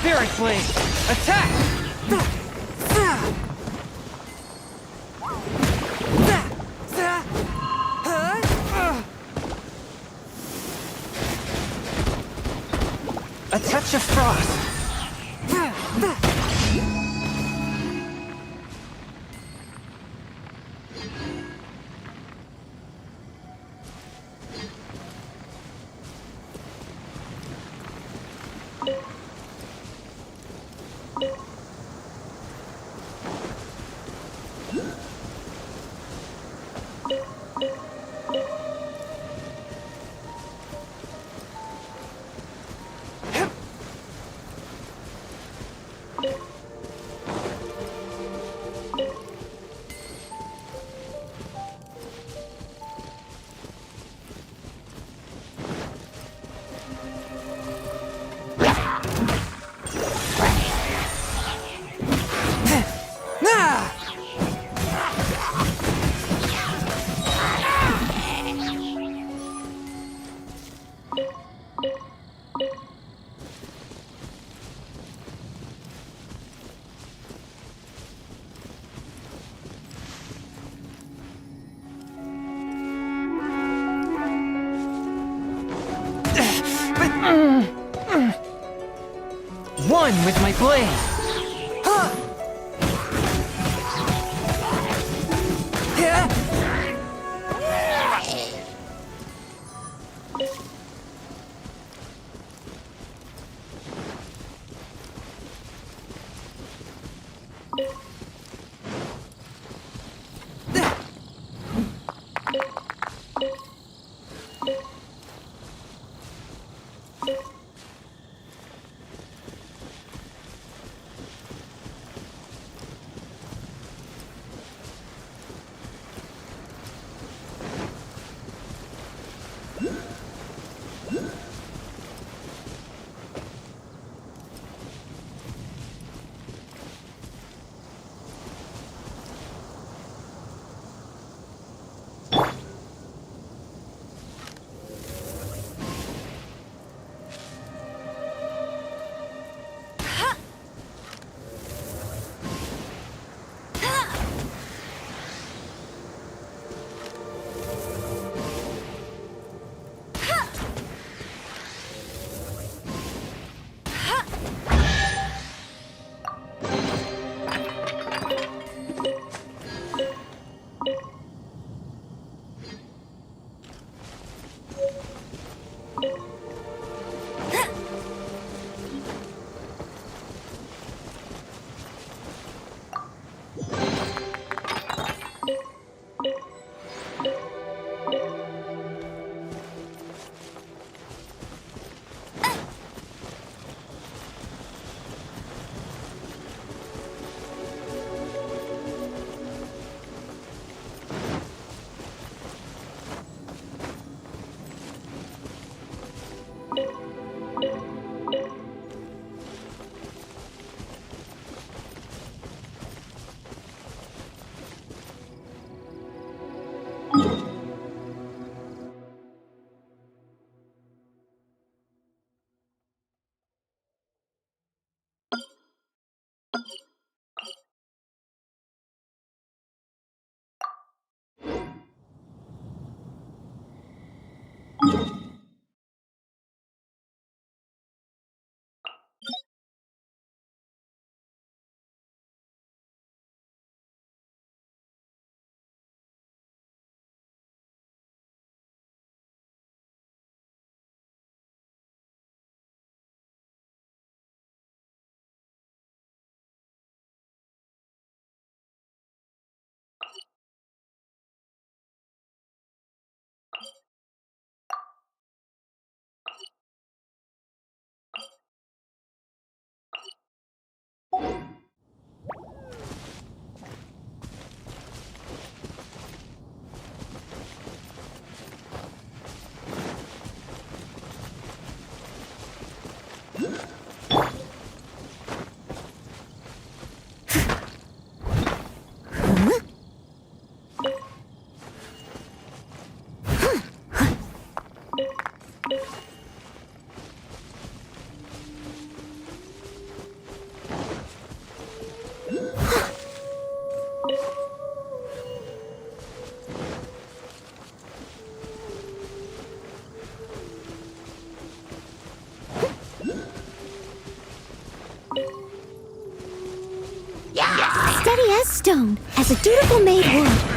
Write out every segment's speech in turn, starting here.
Spirit Blade! Attack! A touch of frost! One with my blade! steady as stone, as a dutiful maid would.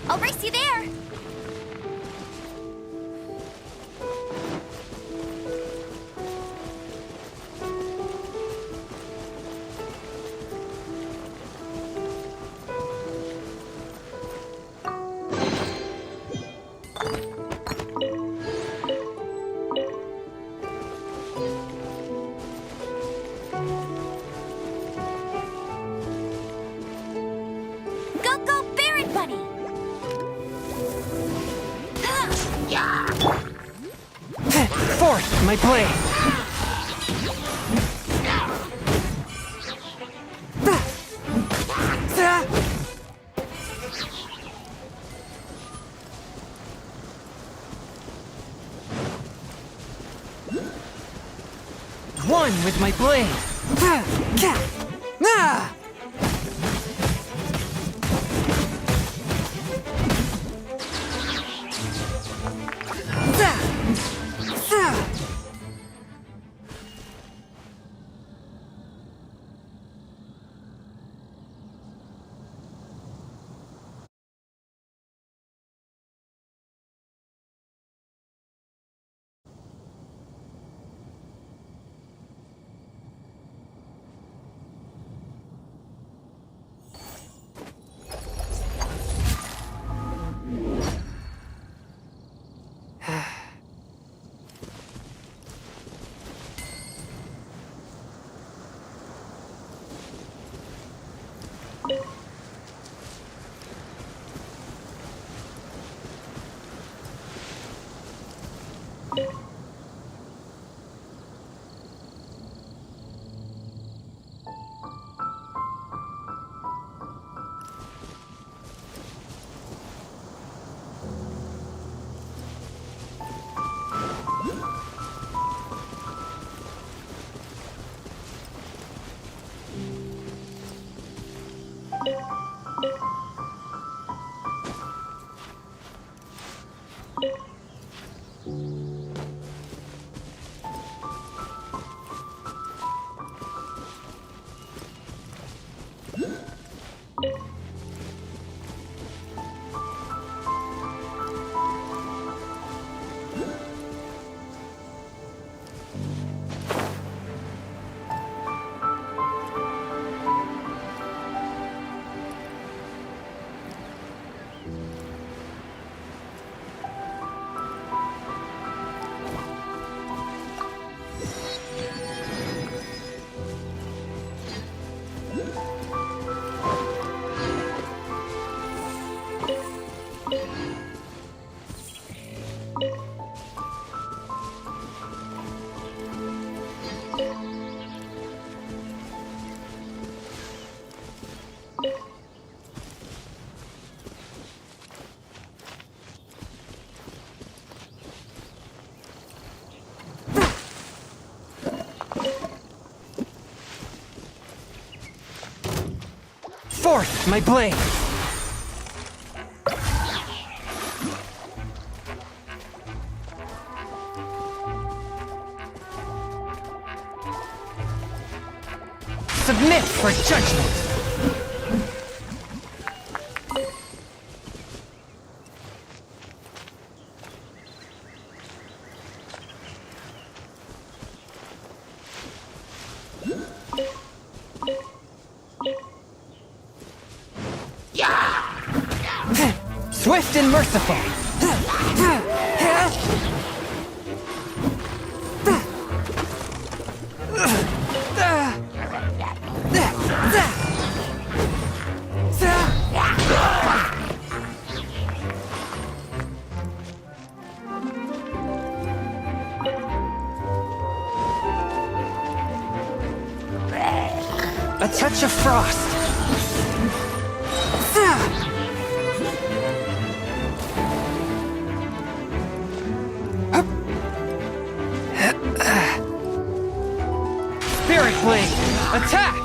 I'll race you there! Fourth, my blade. One with my blade. Forth my blade! Submit for judgment! Swift and merciful! A touch of frost! Spirit Blade! Attack!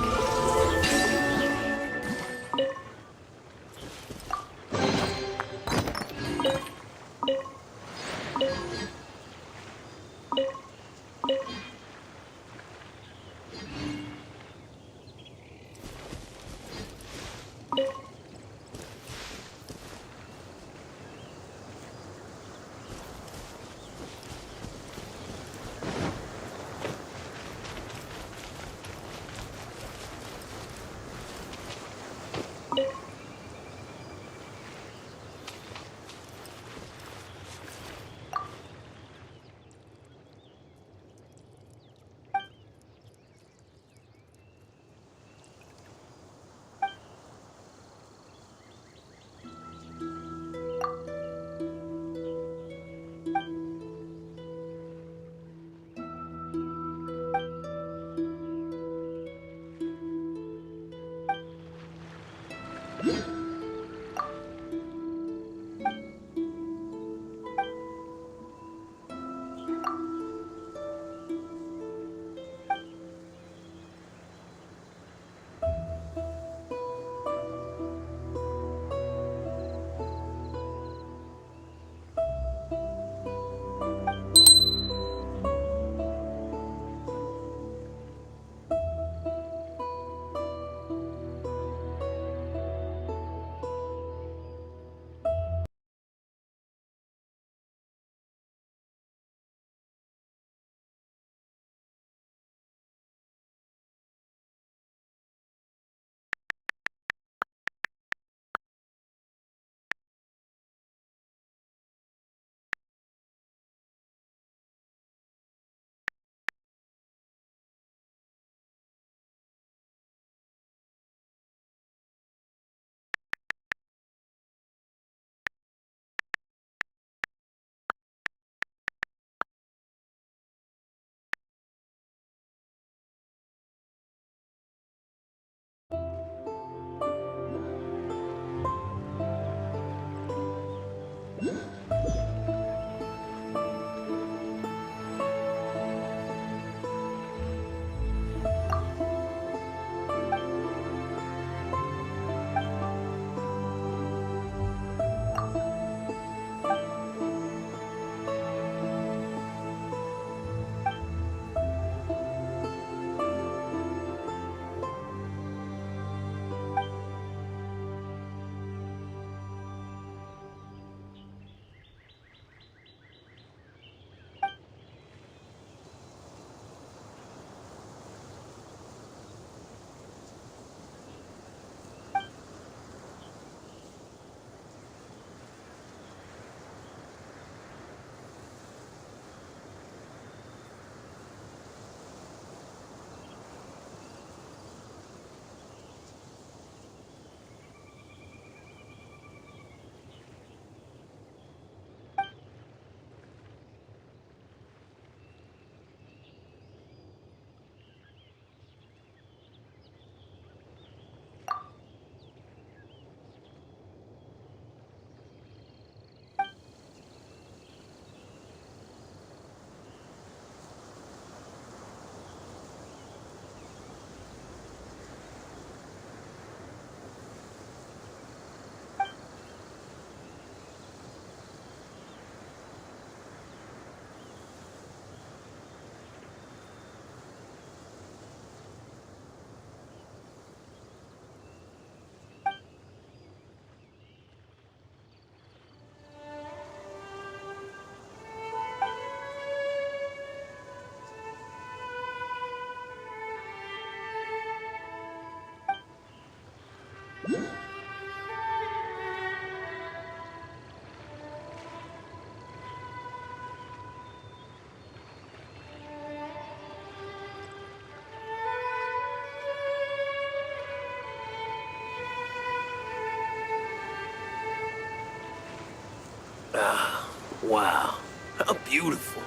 Wow, how beautiful.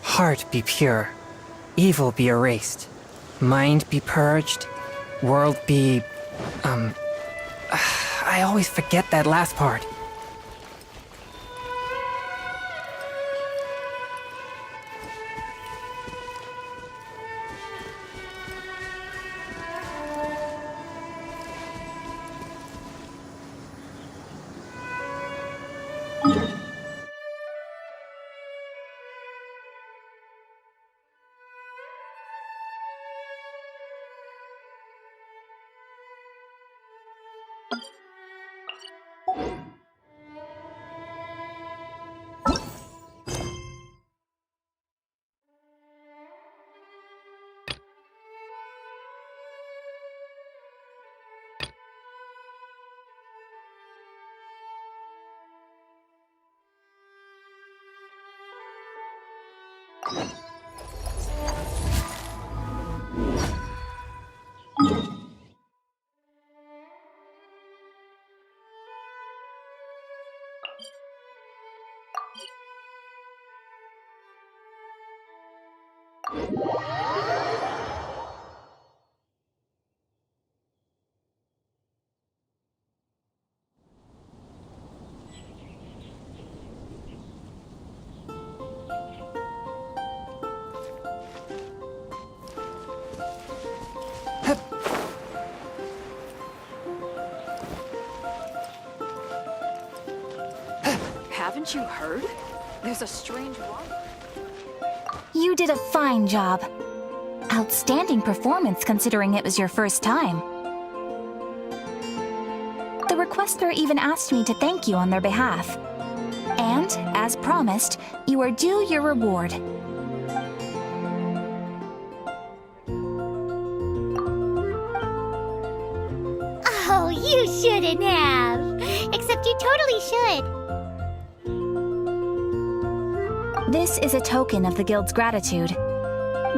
Heart be pure, evil be erased, mind be purged, world be... I always forget that last part. Haven't you heard? There's a strange water. You did a fine job. Outstanding performance considering it was your first time. The requester even asked me to thank you on their behalf. And, as promised, you are due your reward. Oh, you shouldn't have. Except you totally should. This is a token of the Guild's gratitude.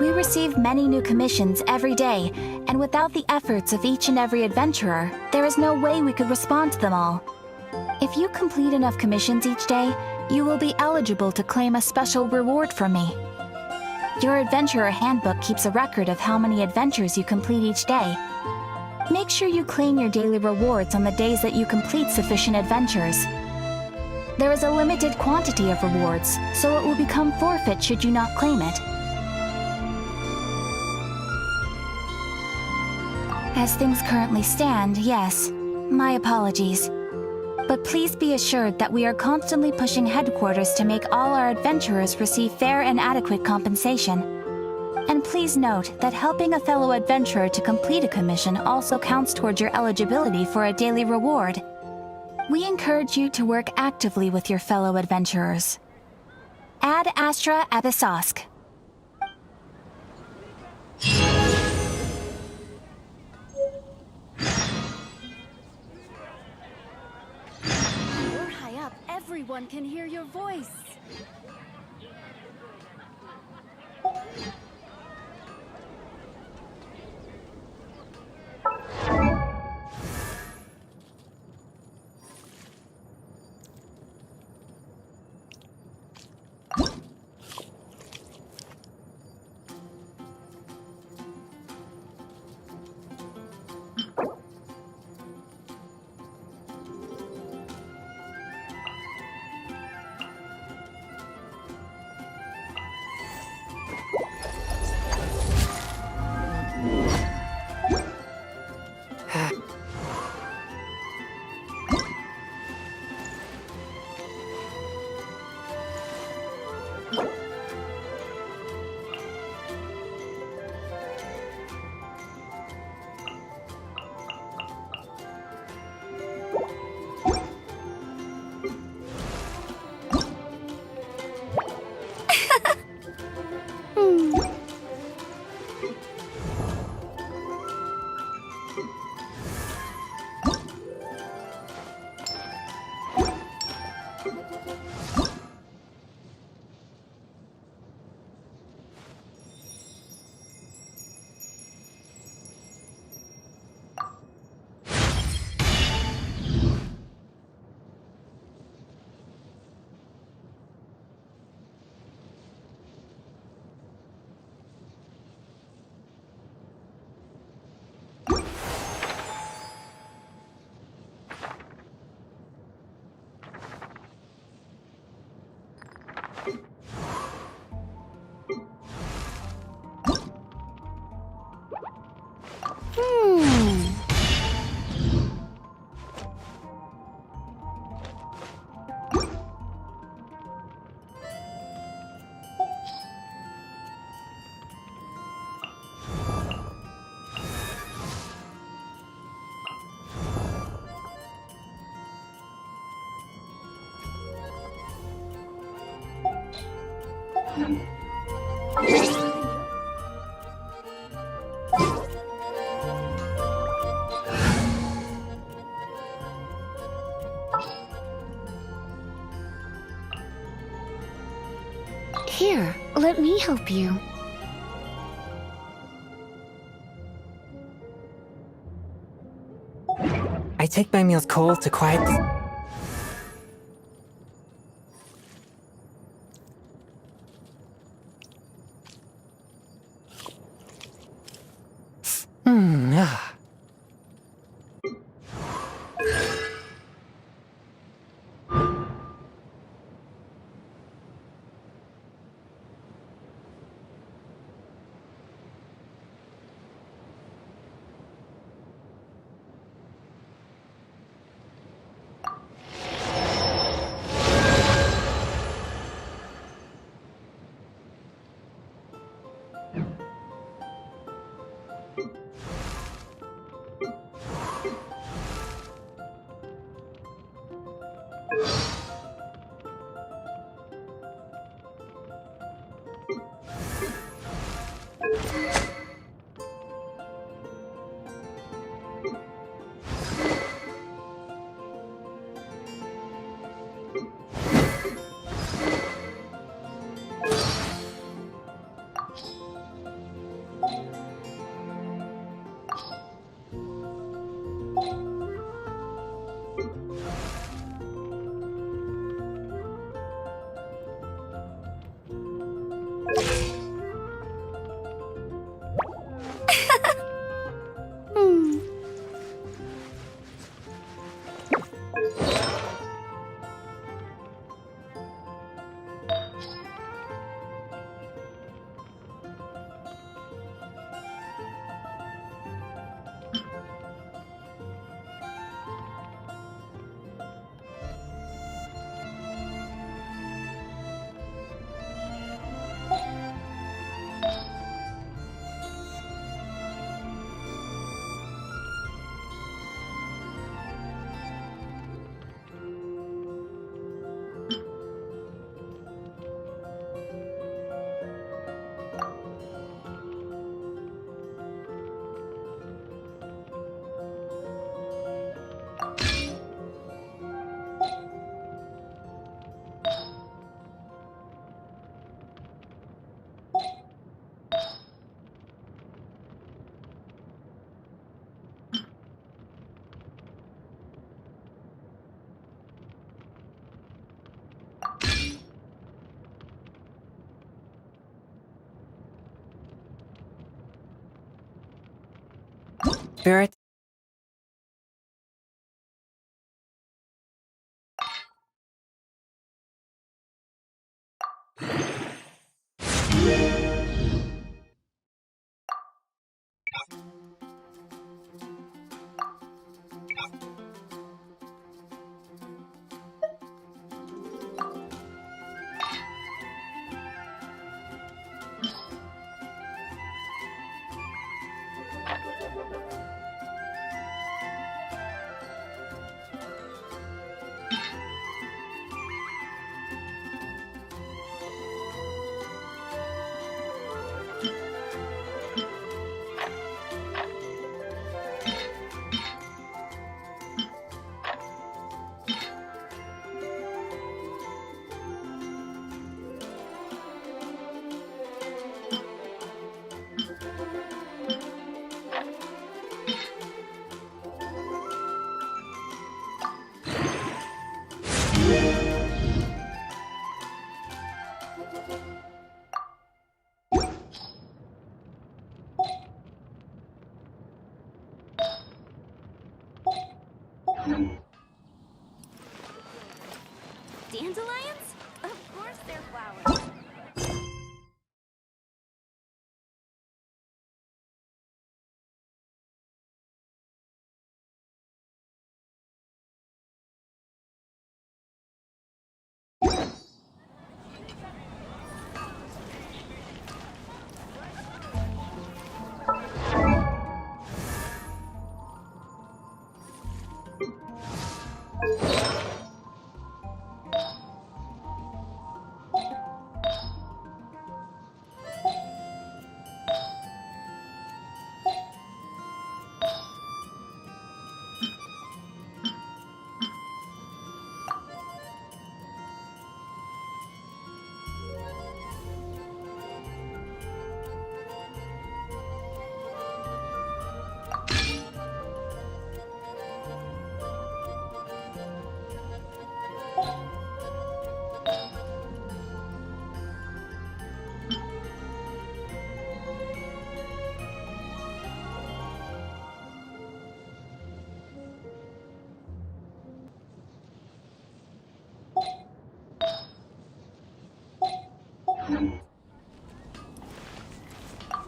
We receive many new commissions every day, and without the efforts of each and every adventurer, there is no way we could respond to them all. If you complete enough commissions each day, you will be eligible to claim a special reward from me. Your Adventurer Handbook keeps a record of how many adventures you complete each day. Make sure you claim your daily rewards on the days that you complete sufficient adventures. There is a limited quantity of rewards, so it will become forfeit should you not claim it. As things currently stand, yes, my apologies. But please be assured that we are constantly pushing headquarters to make all our adventurers receive fair and adequate compensation. And please note that helping a fellow adventurer to complete a commission also counts towards your eligibility for a daily reward. We encourage you to work actively with your fellow adventurers. Ad Astra Abyssosk. You're high up. Everyone can hear your voice. Hmm. Here, let me help you. I take my meals cold to quiet the... Ah. Hmm. Spirit?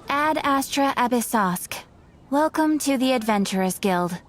Ad Astra Abyssosk. Welcome to the Adventurers Guild.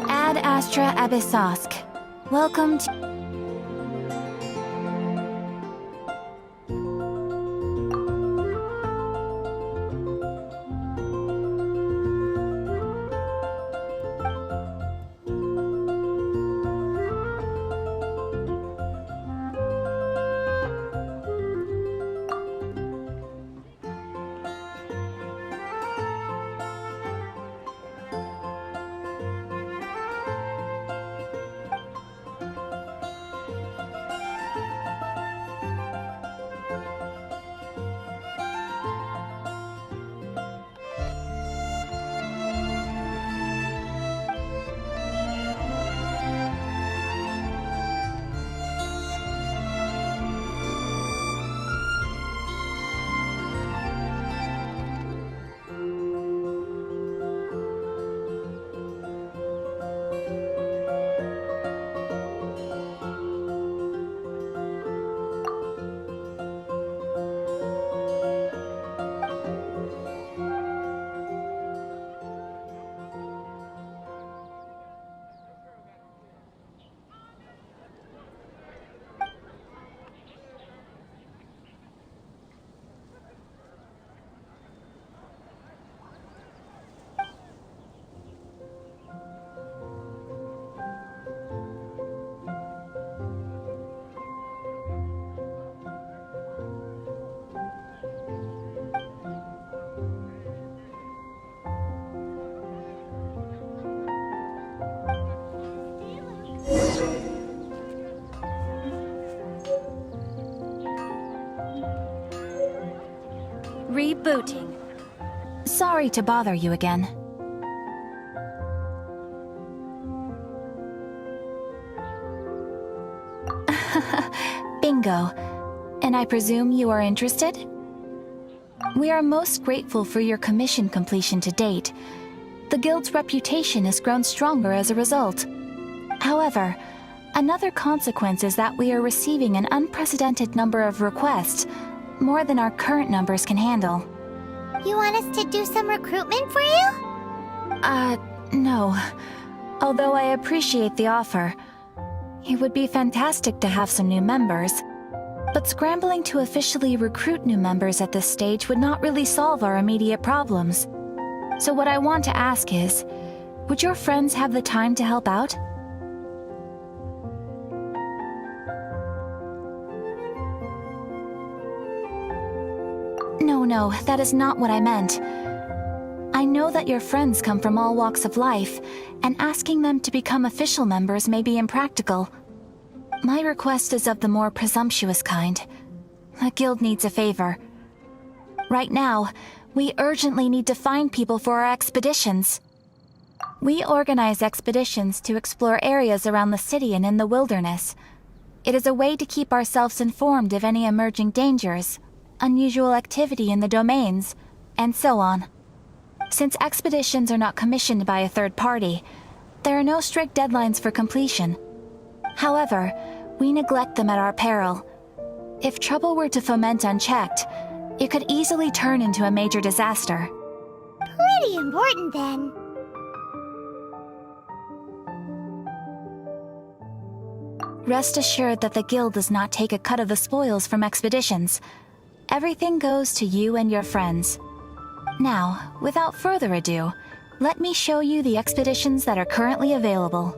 Ad Astra Abyssosk. Welcome to... Rebooting. Sorry to bother you again. Bingo. And I presume you are interested? We are most grateful for your commission completion to date. The Guild's reputation has grown stronger as a result. However, another consequence is that we are receiving an unprecedented number of requests, more than our current numbers can handle. You want us to do some recruitment for you? No. Although I appreciate the offer. It would be fantastic to have some new members. But scrambling to officially recruit new members at this stage would not really solve our immediate problems. So what I want to ask is, would your friends have the time to help out? No, that is not what I meant. I know that your friends come from all walks of life, and asking them to become official members may be impractical. My request is of the more presumptuous kind. The Guild needs a favor. Right now, we urgently need to find people for our expeditions. We organize expeditions to explore areas around the city and in the wilderness. It is a way to keep ourselves informed of any emerging dangers, unusual activity in the domains, and so on. Since expeditions are not commissioned by a third party, there are no strict deadlines for completion. However, we neglect them at our peril. If trouble were to foment unchecked, it could easily turn into a major disaster. Pretty important then. Rest assured that the Guild does not take a cut of the spoils from expeditions. Everything goes to you and your friends. Now, without further ado, let me show you the expeditions that are currently available.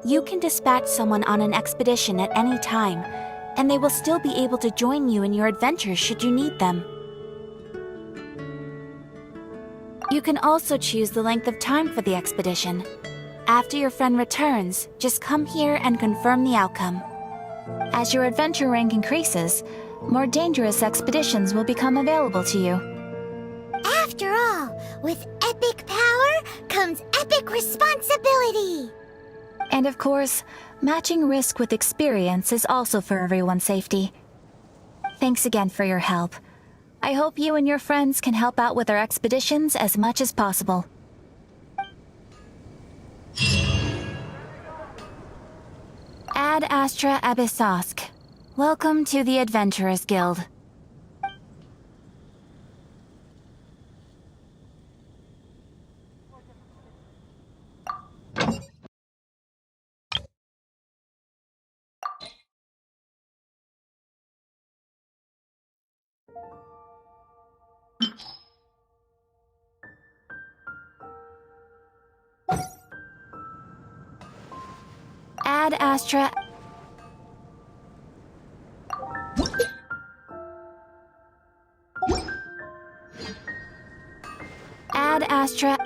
You can dispatch someone on an expedition at any time, and they will still be able to join you in your adventures should you need them. You can also choose the length of time for the expedition. After your friend returns, just come here and confirm the outcome. As your adventure rank increases, more dangerous expeditions will become available to you. After all, with epic power comes epic responsibility. And of course, matching risk with experience is also for everyone's safety. Thanks again for your help. I hope you and your friends can help out with our expeditions as much as possible. Ad Astra Abyssosk. Welcome to the Adventurers Guild. Ad Astra... Ad Astra...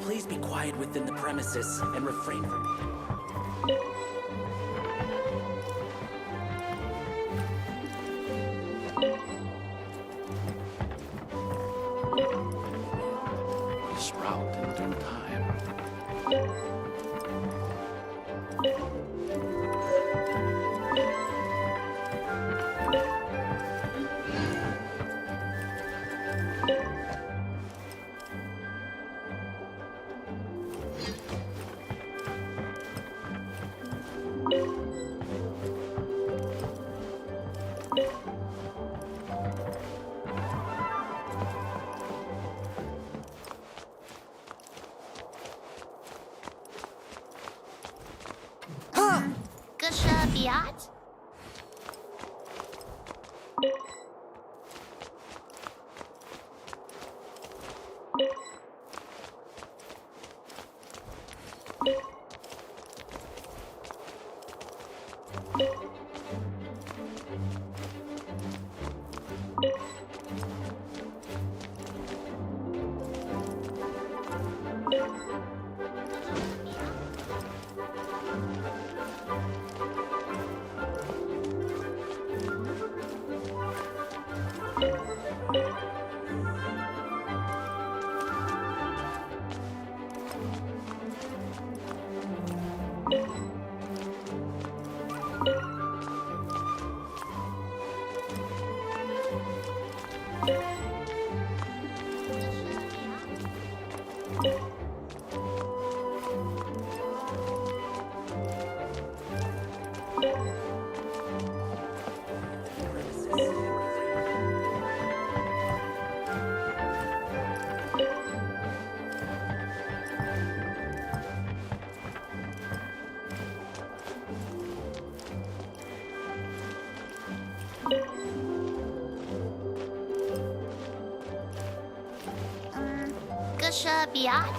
Please be quiet within the premises and refrain from... Sprout in due time. Gusha Biat? Gusha Biat?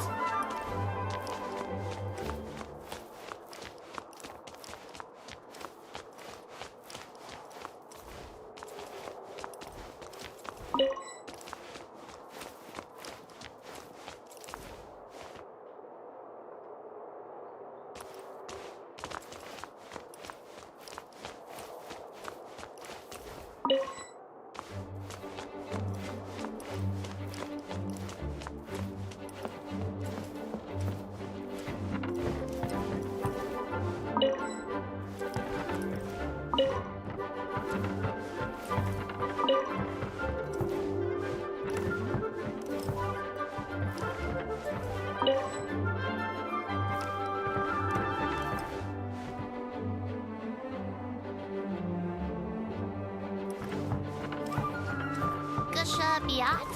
Gusha Biat?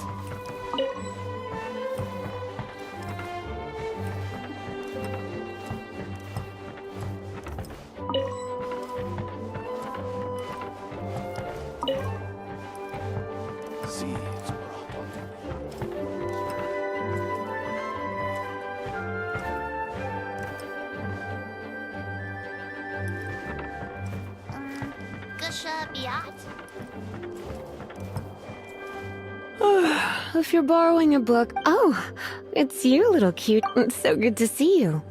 Seeds brought. Gusha Biat? If you're borrowing a book... Oh, it's you, little cute. It's so good to see you.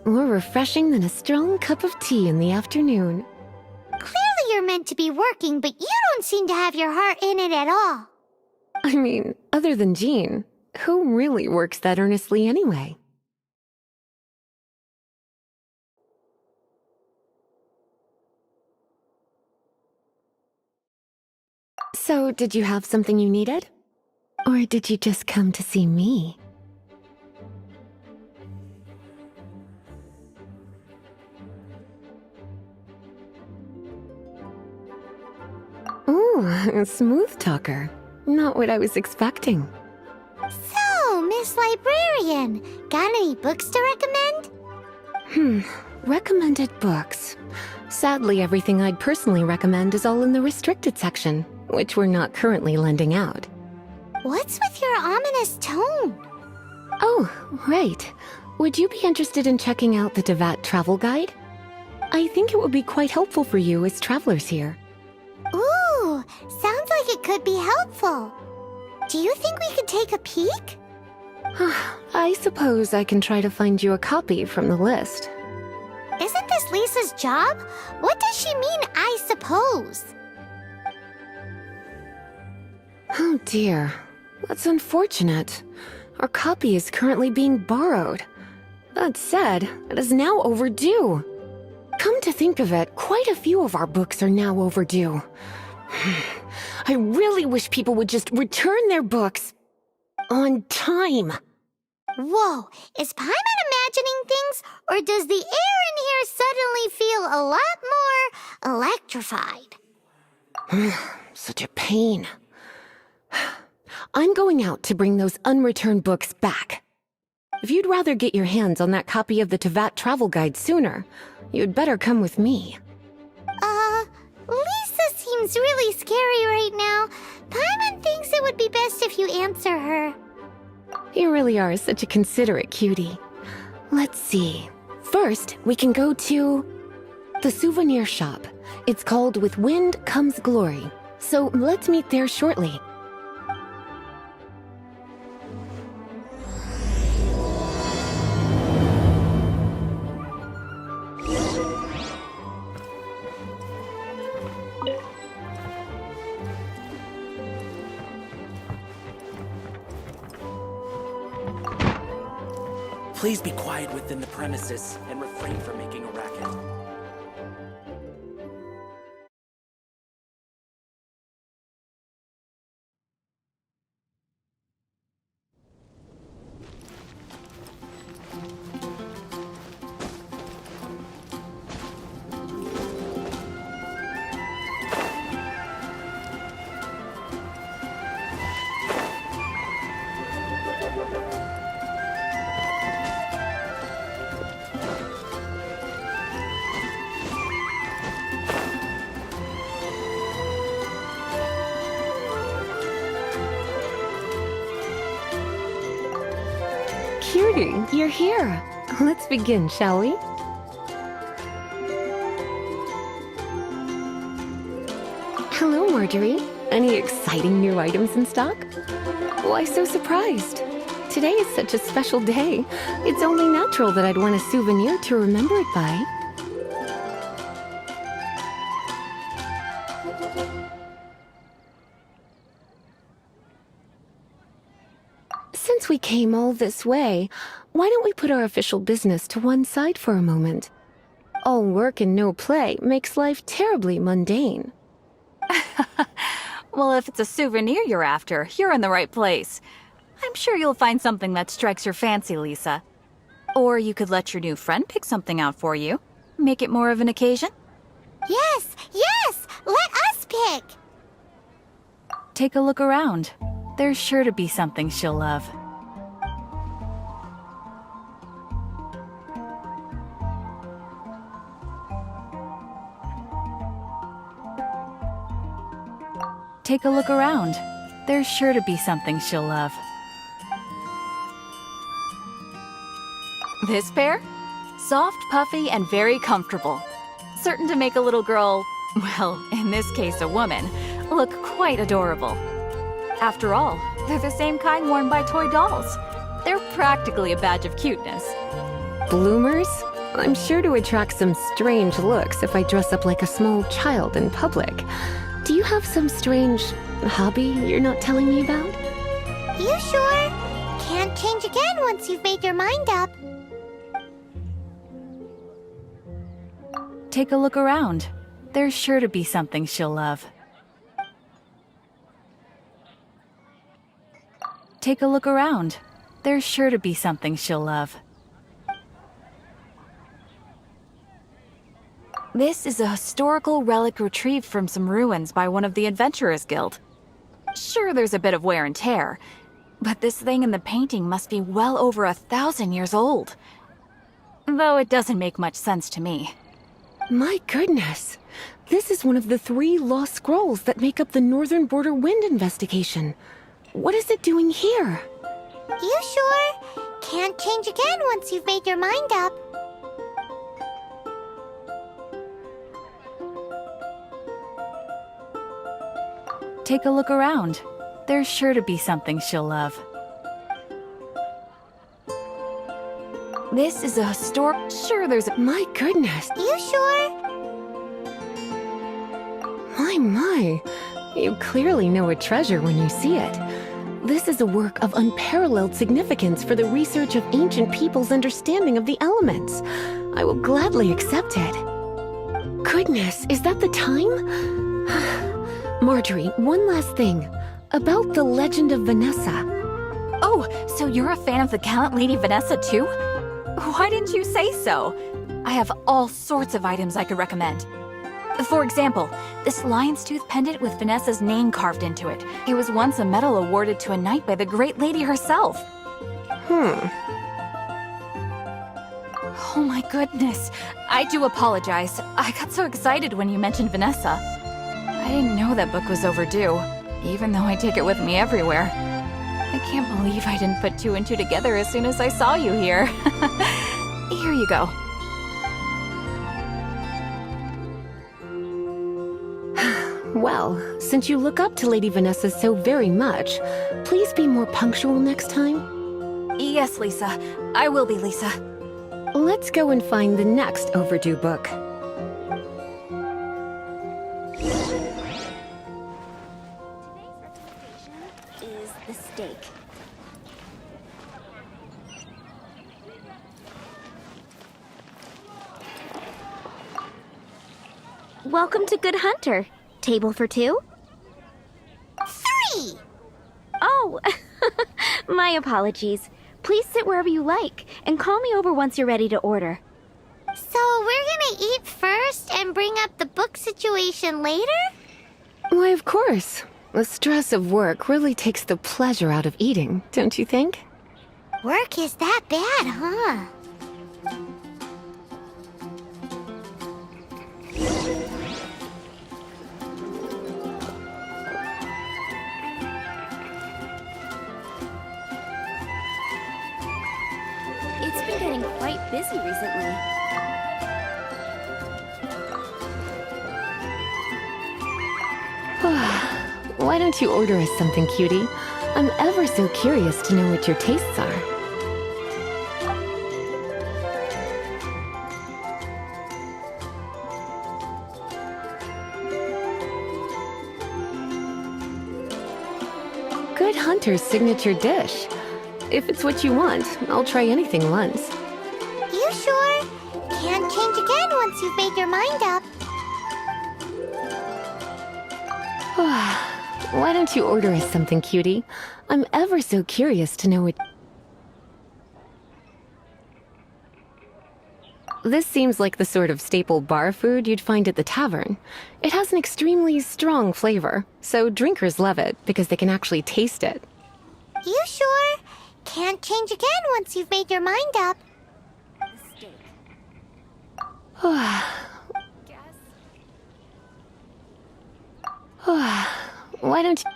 More refreshing than a strong cup of tea in the afternoon. Clearly you're meant to be working, but you don't seem to have your heart in it at all. I mean, other than Jean, who really works that earnestly anyway? So, did you have something you needed? Or did you just come to see me? Ooh, smooth talker. Not what I was expecting. So, Miss Librarian, got any books to recommend? Recommended books. Sadly, everything I'd personally recommend is all in the restricted section, which we're not currently lending out. What's with your ominous tone? Oh, right. Would you be interested in checking out the Tevat travel guide? I think it would be quite helpful for you as travelers here. Ooh, sounds like it could be helpful. Do you think we could take a peek? I suppose I can try to find you a copy from the list. Isn't this Lisa's job? What does she mean, I suppose? Oh dear. That's unfortunate. Our copy is currently being borrowed. That said, it is now overdue. Come to think of it, quite a few of our books are now overdue. I really wish people would just return their books on time. Whoa, is Paimon imagining things, or does the air in here suddenly feel a lot more electrified? Such a pain. I'm going out to bring those unreturned books back. If you'd rather get your hands on that copy of the Tevat travel guide sooner, you'd better come with me. Lisa seems really scary right now. Paimon thinks it would be best if you answer her. You really are such a considerate cutie. Let's see. First, we can go to the souvenir shop. It's called With Wind Comes Glory. So let's meet there shortly. Please be quiet within the premises and refrain from making a racket. Cutie, you're here. Let's begin, shall we? Hello, Marjorie. Any exciting new items in stock? Why so surprised? Today is such a special day. It's only natural that I'd want a souvenir to remember it by. Since we came all this way, why don't we put our official business to one side for a moment? All work and no play makes life terribly mundane. Well, if it's a souvenir you're after, you're in the right place. I'm sure you'll find something that strikes your fancy, Lisa. Or you could let your new friend pick something out for you. Make it more of an occasion. Yes, yes! Let us pick! Take a look around. There's sure to be something she'll love. Take a look around. There's sure to be something she'll love. This pair? Soft, puffy, and very comfortable. Certain to make a little girl, well, in this case a woman, look quite adorable. After all, they're the same kind worn by toy dolls. They're practically a badge of cuteness. Bloomers? I'm sure to attract some strange looks if I dress up like a small child in public. Do you have some strange hobby you're not telling me about? You sure? Can't change again once you've made your mind up. Take a look around. There's sure to be something she'll love. Take a look around. There's sure to be something she'll love. This is a historical relic retrieved from some ruins by one of the Adventurers Guild. Sure, there's a bit of wear and tear, but this thing in the painting must be well over 1,000 years old. Though it doesn't make much sense to me. My goodness! This is one of the 3 lost scrolls that make up the Northern Border Wind investigation. What is it doing here? You sure? Can't change again once you've made your mind up. Take a look around. There's sure to be something she'll love. This is a historic... Sure, there's a... My goodness! You sure? My. You clearly know a treasure when you see it. This is a work of unparalleled significance for the research of ancient people's understanding of the elements. I will gladly accept it. Goodness, is that the time? Marjorie, one last thing. About the legend of Vanessa. Oh, so you're a fan of the gallant Lady Vanessa too? Why didn't you say so? I have all sorts of items I could recommend. For example, this lion's tooth pendant with Vanessa's name carved into it. It was once a medal awarded to a knight by the great lady herself. Oh my goodness. I do apologize. I got so excited when you mentioned Vanessa. I didn't know that book was overdue, even though I take it with me everywhere. I can't believe I didn't put two and two together as soon as I saw you here. Here you go. Well, since you look up to Lady Vanessa so very much, please be more punctual next time. Yes, Lisa. I will be, Lisa. Let's go and find the next overdue book. Is the steak. Welcome to Good Hunter. Table for two? 3! Oh, my apologies. Please sit wherever you like, and call me over once you're ready to order. So we're gonna eat first and bring up the book situation later? Why, of course. The stress of work really takes the pleasure out of eating, don't you think? Work is that bad, huh? It's been getting quite busy recently. Why don't you order us something, cutie? I'm ever so curious to know what your tastes are. Good Hunter's signature dish. If it's what you want, I'll try anything once. You sure? Can't change again once you've made your mind up. Why don't you order us something, cutie? I'm ever so curious to know what... This seems like the sort of staple bar food you'd find at the tavern. It has an extremely strong flavor, so drinkers love it because they can actually taste it. You sure? Can't change again once you've made your mind up. Why don't you...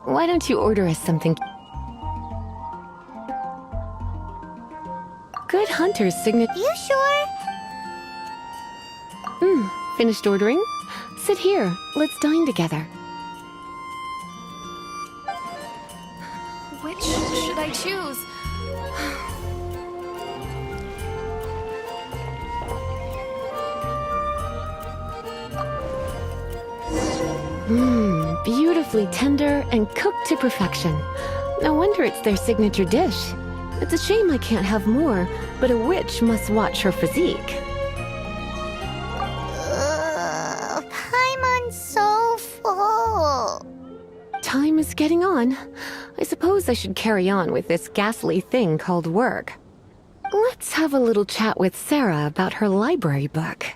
Why don't you order us something? Good Hunter's signature... You sure? Finished ordering? Sit here. Let's dine together. Which should I choose? Beautifully tender and cooked to perfection. No wonder it's their signature dish. It's a shame I can't have more, but a witch must watch her physique. Paimon's so full. Time is getting on. I suppose I should carry on with this ghastly thing called work. Let's have a little chat with Sarah about her library book.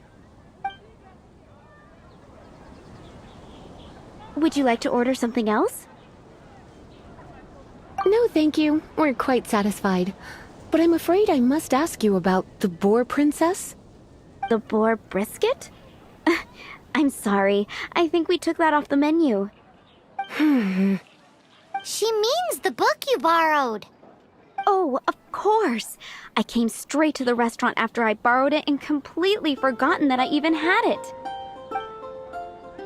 Would you like to order something else? No, thank you. We're quite satisfied. But I'm afraid I must ask you about the boar princess. The boar brisket? I'm sorry. I think we took that off the menu. She means the book you borrowed. Oh, of course. I came straight to the restaurant after I borrowed it and completely forgotten that I even had it.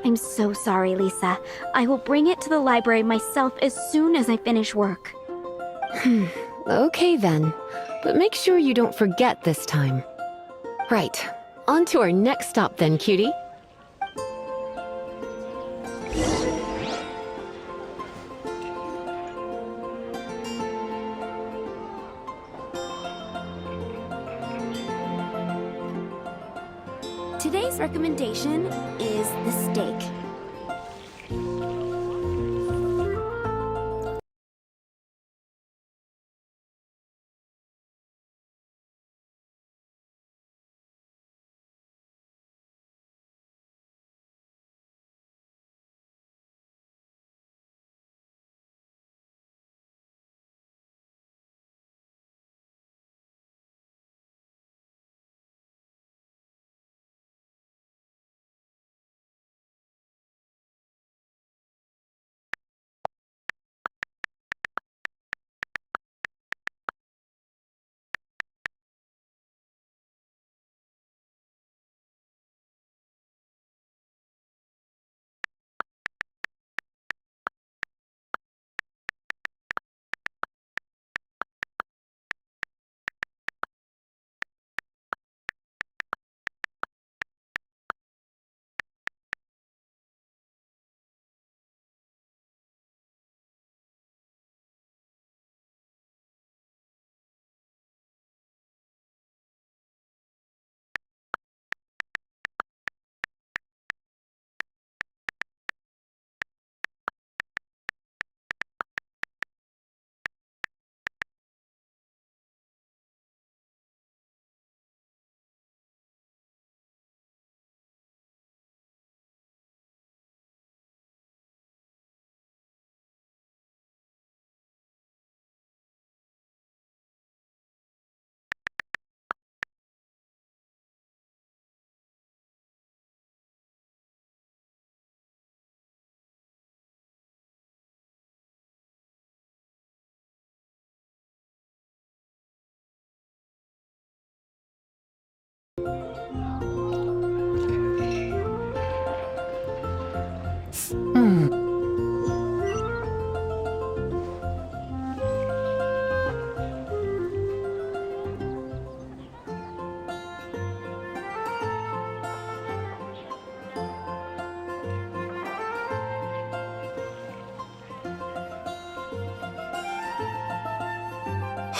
I'm so sorry, Lisa. I will bring it to the library myself as soon as I finish work. Okay then. But make sure you don't forget this time. Right. On to our next stop then, cutie. Today's recommendation is the steak.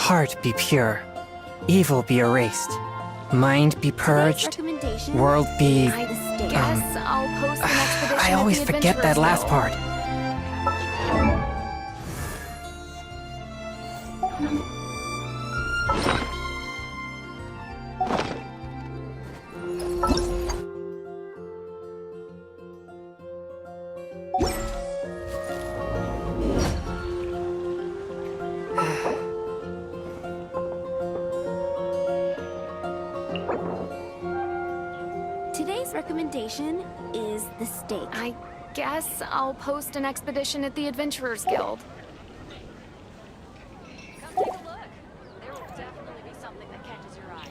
Heart be pure. Evil be erased. Mind be purged. World be... Guess I'll post an expedition I at always the forget that Adventurers last Guild. part. Today's recommendation is the steak. I guess I'll post an expedition at the Adventurers Guild. Come take a look. There will definitely be something that catches your eye.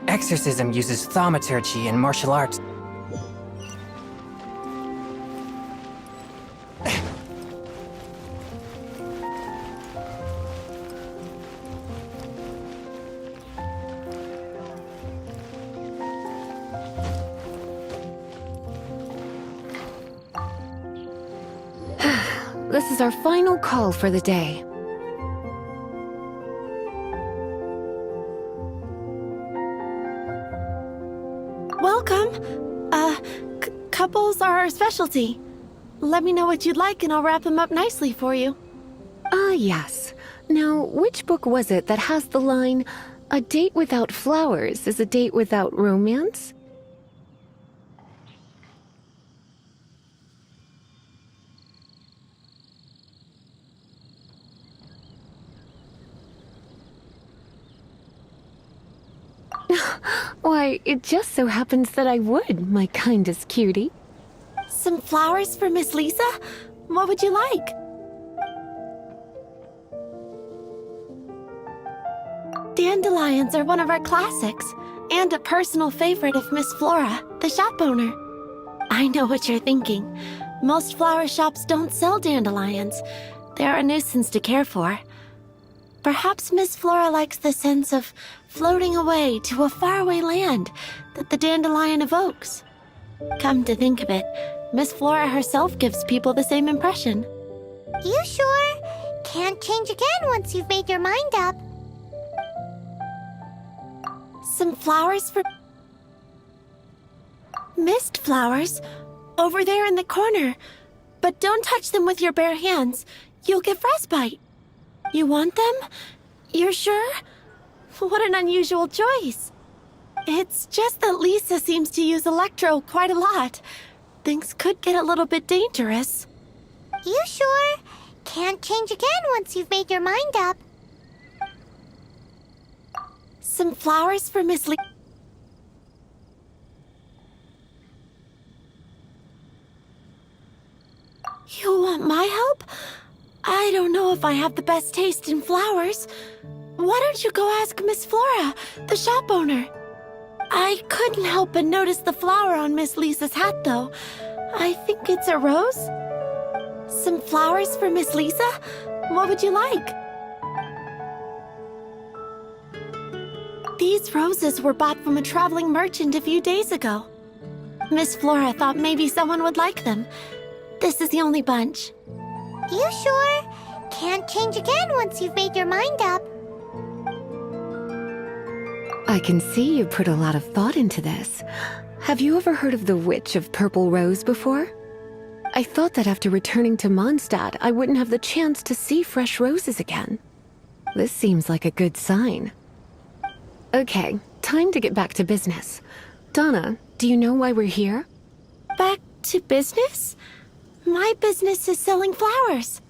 Exorcism uses thaumaturgy and martial arts. This is our final call for the day. Welcome. Couples are our specialty. Let me know what you'd like and I'll wrap them up nicely for you. Ah, yes. Now, which book was it that has the line, "A date without flowers is a date without romance"? Why, it just so happens that I would, my kindest cutie. Some flowers for Miss Lisa? What would you like? Dandelions are one of our classics, and a personal favorite of Miss Flora, the shop owner. I know what you're thinking. Most flower shops don't sell dandelions, they're a nuisance to care for. Perhaps Miss Flora likes the sense of floating away to a faraway land that the dandelion evokes. Come to think of it, Miss Flora herself gives people the same impression. You sure? Can't change again once you've made your mind up. Some flowers for... Mist flowers? Over there in the corner. But don't touch them with your bare hands. You'll get frostbite. You want them? You're sure? What an unusual choice. It's just that Lisa seems to use Electro quite a lot. Things could get a little bit dangerous. You sure? Can't change again once you've made your mind up. Some flowers for Miss Lee. You want my help? I don't know if I have the best taste in flowers. Why don't you go ask Miss Flora, the shop owner? I couldn't help but notice the flower on Miss Lisa's hat, though. I think it's a rose? Some flowers for Miss Lisa? What would you like? These roses were bought from a traveling merchant a few days ago. Miss Flora thought maybe someone would like them. This is the only bunch. You sure? Can't change again once you've made your mind up. I can see you put a lot of thought into this. Have you ever heard of the Witch of Purple Rose before? I thought that after returning to Mondstadt, I wouldn't have the chance to see fresh roses again. This seems like a good sign. Okay, time to get back to business. Donna, do you know why we're here? Back to business? My business is selling flowers.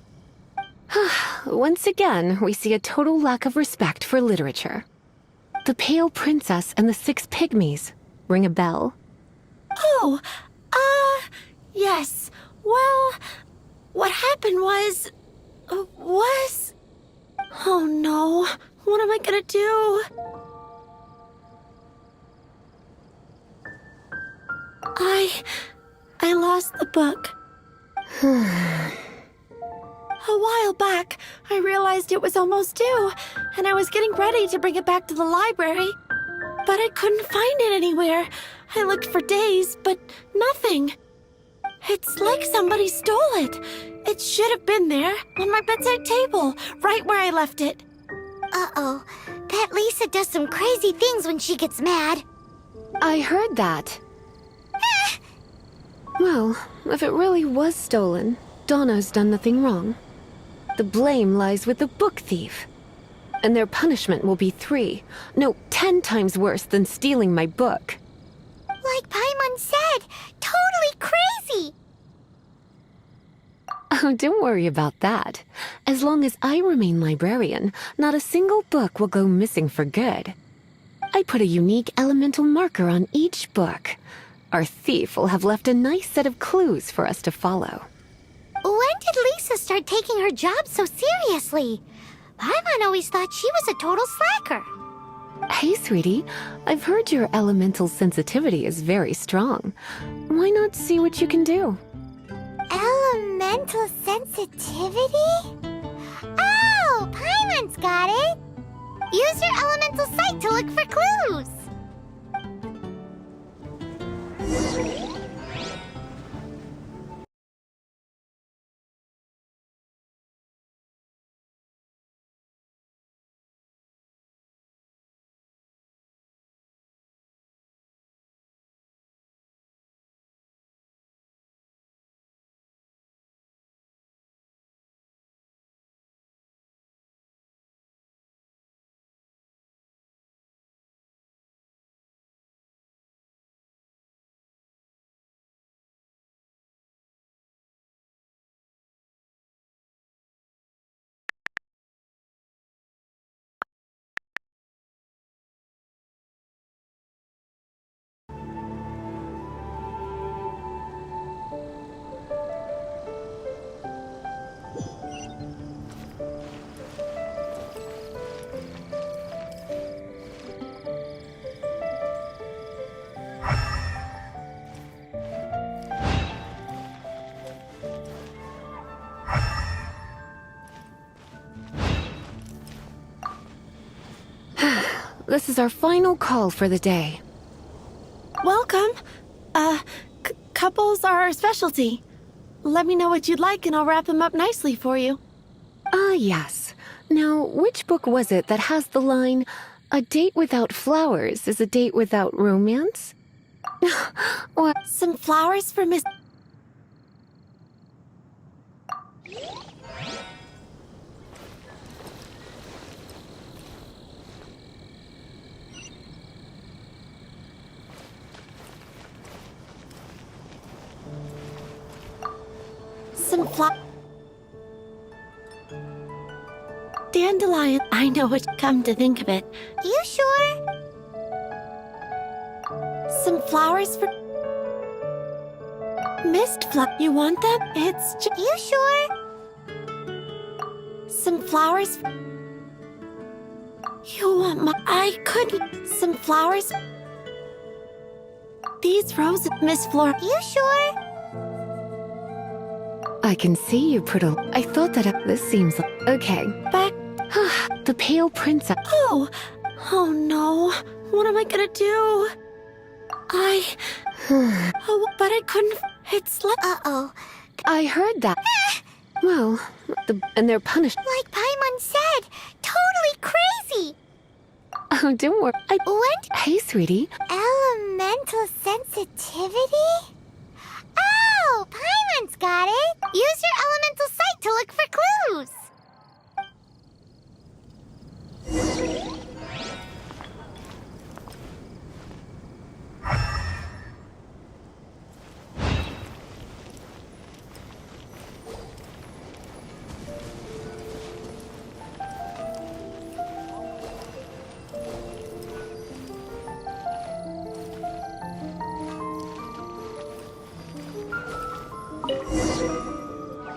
Once again, we see a total lack of respect for literature. The Pale Princess and the Six Pygmies. Ring a bell? Oh, yes. Well, what happened was... Oh no, what am I gonna do? I lost the book. A while back, I realized it was almost due, and I was getting ready to bring it back to the library. But I couldn't find it anywhere. I looked for days, but nothing. It's like somebody stole it. It should have been there, on my bedside table, right where I left it. Uh-oh. Bet Lisa does some crazy things when she gets mad. I heard that. Well, if it really was stolen, Donna's done nothing wrong. The blame lies with the book thief. And their punishment will be 10 times worse than stealing my book. Like Paimon said, totally crazy. Oh, don't worry about that. As long as I remain librarian, not a single book will go missing for good. I put a unique elemental marker on each book. Our thief will have left a nice set of clues for us to follow. When did Lisa start taking her job so seriously? Paimon always thought she was a total slacker. Hey, sweetie, I've heard your elemental sensitivity is very strong. Why not see what you can do? Elemental sensitivity? Oh, Paimon's got it. Use your elemental sight to look for clues. This is our final call for the day. Welcome. Couples are our specialty. Let me know what you'd like and I'll wrap them up nicely for you. Yes. Now, which book was it that has the line, "A date without flowers is a date without romance"? What? Some flowers for Miss... Some Dandelion. I know what. Come to think of it. You sure? Some flowers for... Mist flower. You want them? It's just... You sure? Some flowers... You want my... I couldn't... Some flowers... These roses... Miss Flora... You sure? I can see you put a... I thought that... This seems like... Okay. Back... The pale princess. Oh no. What am I gonna do? Oh, but I couldn't... It's like... Uh-oh. I heard that. Well, and they're punished. Like Paimon said, totally crazy. Oh, don't worry. What? Hey, sweetie. Elemental sensitivity? Oh, Paimon's got it. Use your elemental sight to look for clues.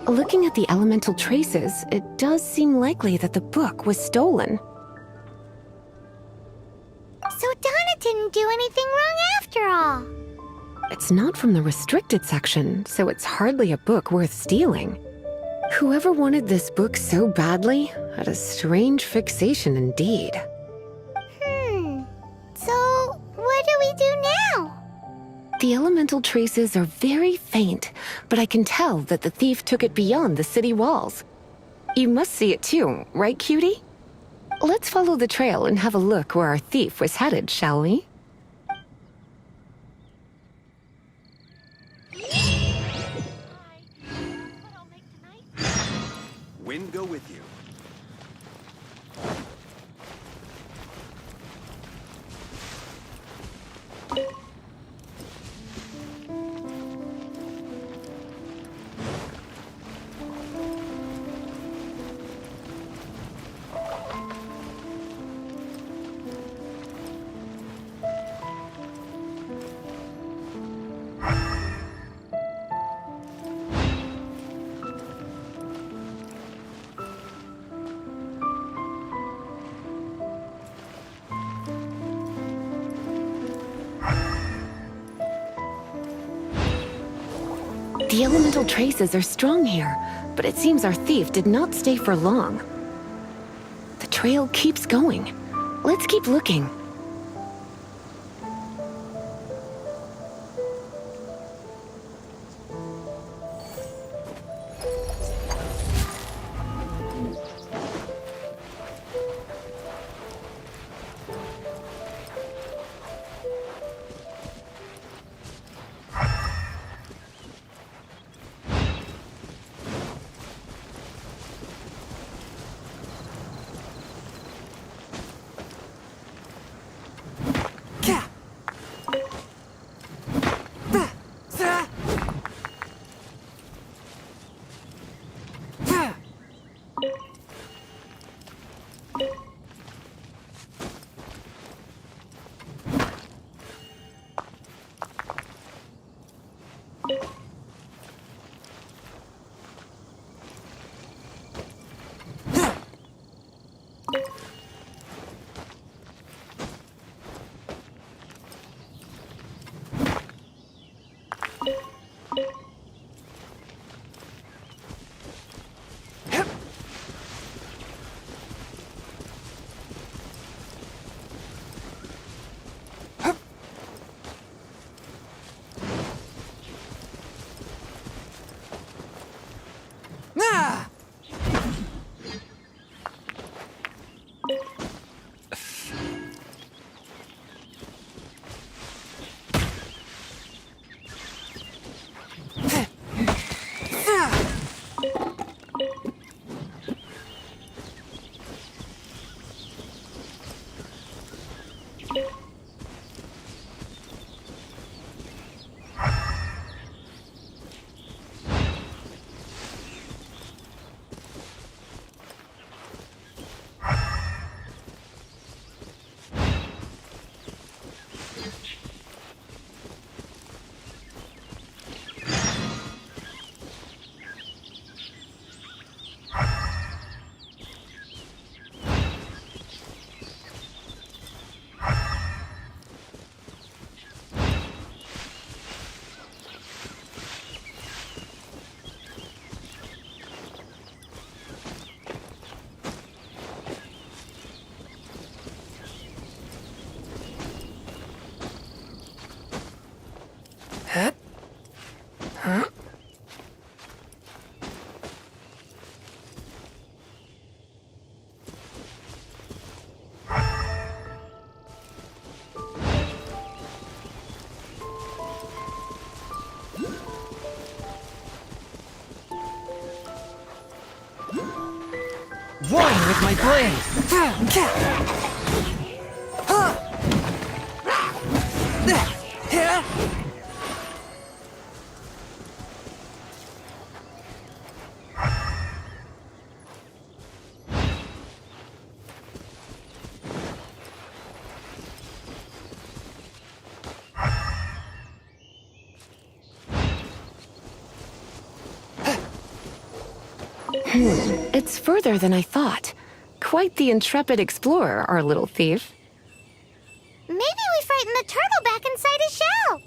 Looking at the elemental traces, it does seem likely that the book was stolen. So Donna didn't do anything wrong after all. It's not from the restricted section, so it's hardly a book worth stealing. Whoever wanted this book so badly had a strange fixation indeed. So what do we do now? The elemental traces are very faint, but I can tell that the thief took it beyond the city walls. You must see it too, right, cutie? Let's follow the trail and have a look where our thief was headed, shall we? Wind go with you. The elemental traces are strong here, but it seems our thief did not stay for long. The trail keeps going. Let's keep looking. One with my blade! It's further than I thought. Quite the intrepid explorer, our little thief. Maybe we frightened the turtle back inside his shell.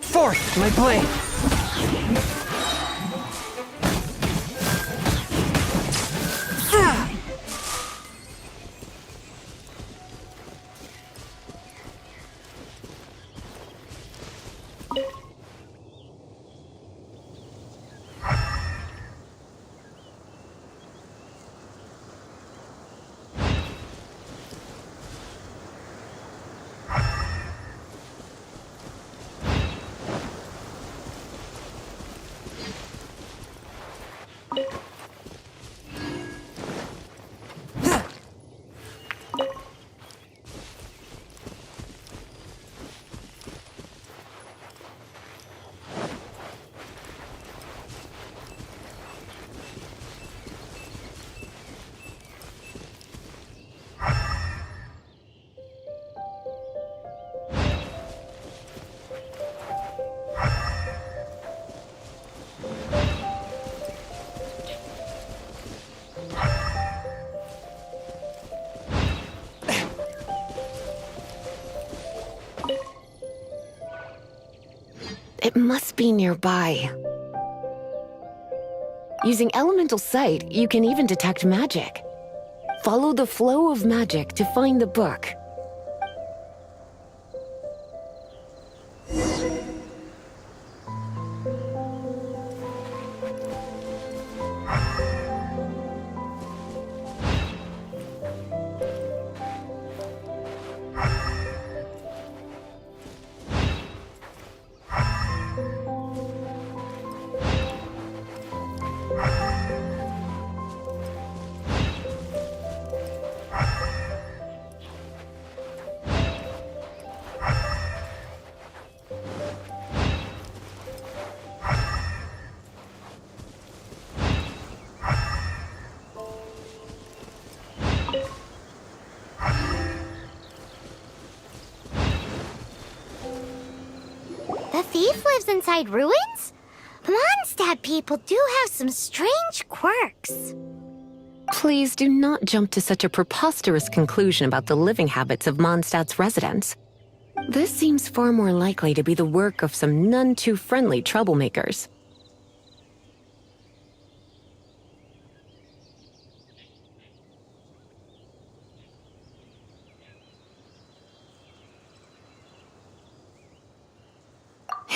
Fourth, my blade! It must be nearby. Using elemental sight, you can even detect magic. Follow the flow of magic to find the book. The thief lives inside ruins? Mondstadt people do have some strange quirks. Please do not jump to such a preposterous conclusion about the living habits of Mondstadt's residents. This seems far more likely to be the work of some none-too-friendly troublemakers.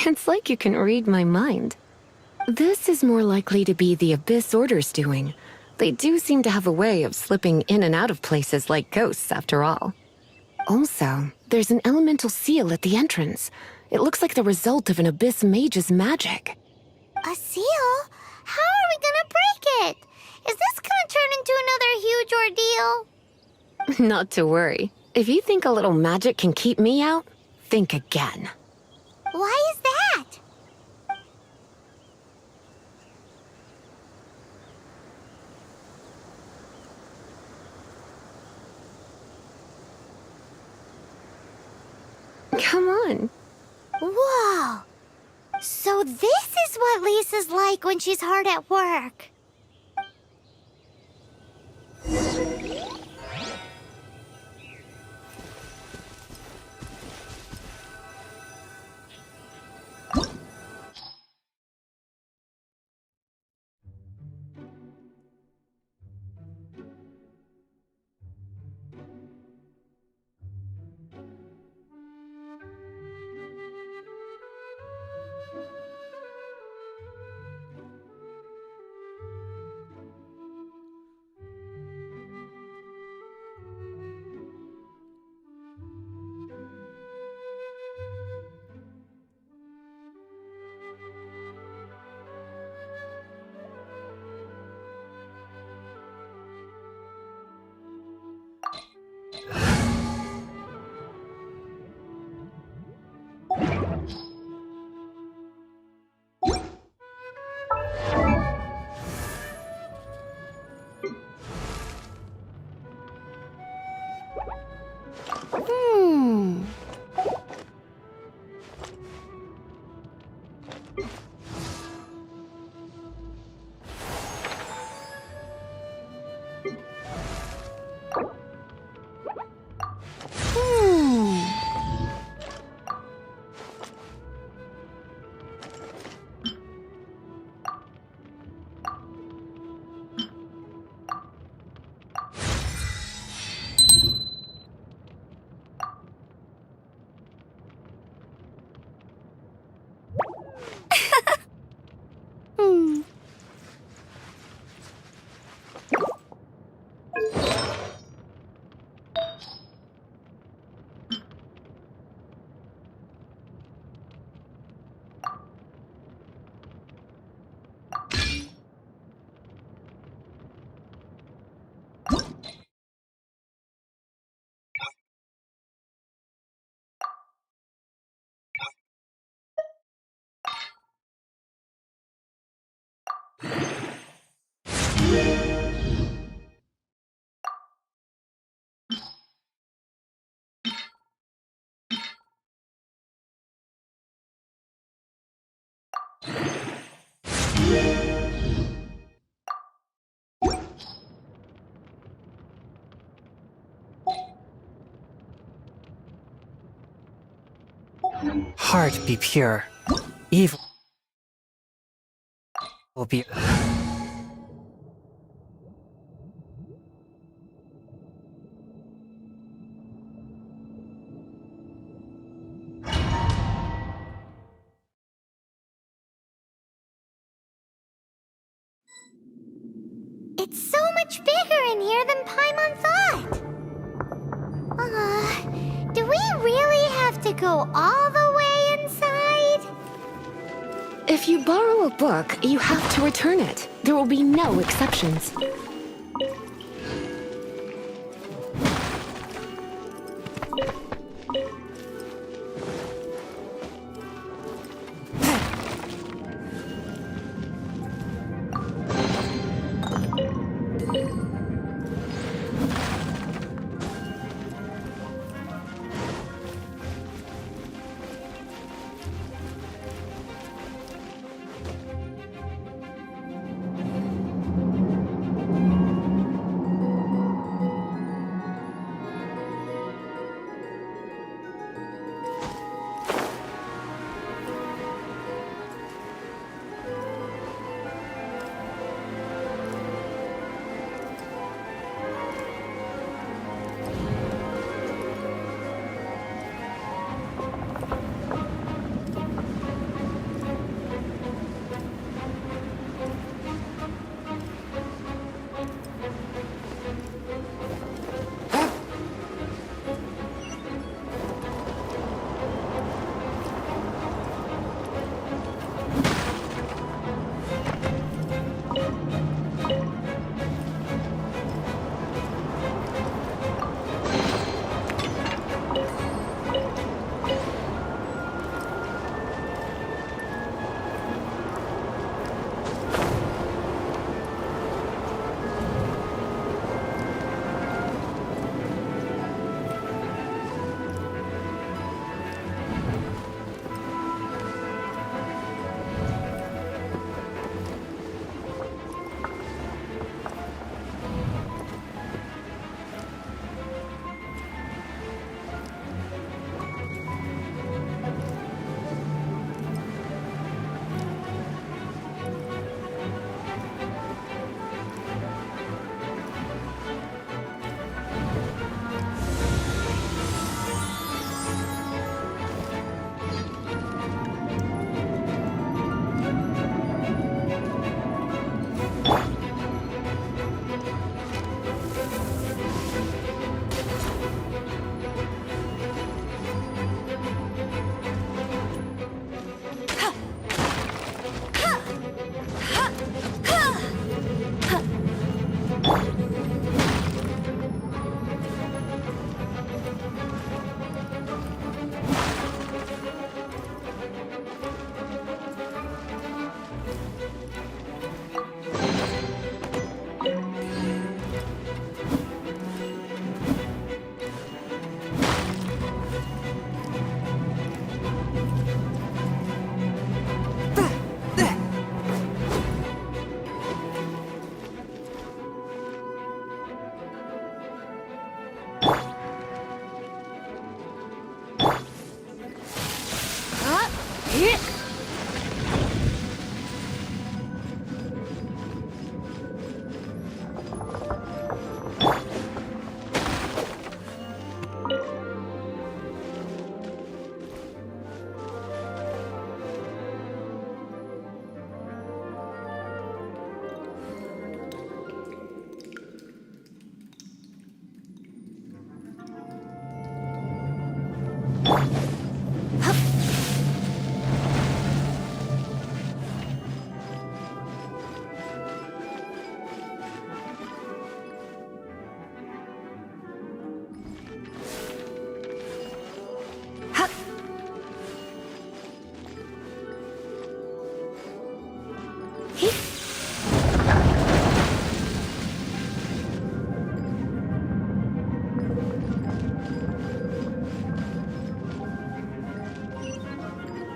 It's like you can read my mind. This is more likely to be the Abyss Order's doing. They do seem to have a way of slipping in and out of places like ghosts, after all. Also, there's an elemental seal at the entrance. It looks like the result of an Abyss mage's magic. A seal? How are we gonna break it? Is this gonna turn into another huge ordeal? Not to worry. If you think a little magic can keep me out, think again. Why is that? Come on. Whoa! So this is what Lisa's like when she's hard at work. Heart be pure. Evil will be... It's so much bigger in here than Paimon thought. Do we really have to go all the way inside? If you borrow a book, you have to return it. There will be no exceptions.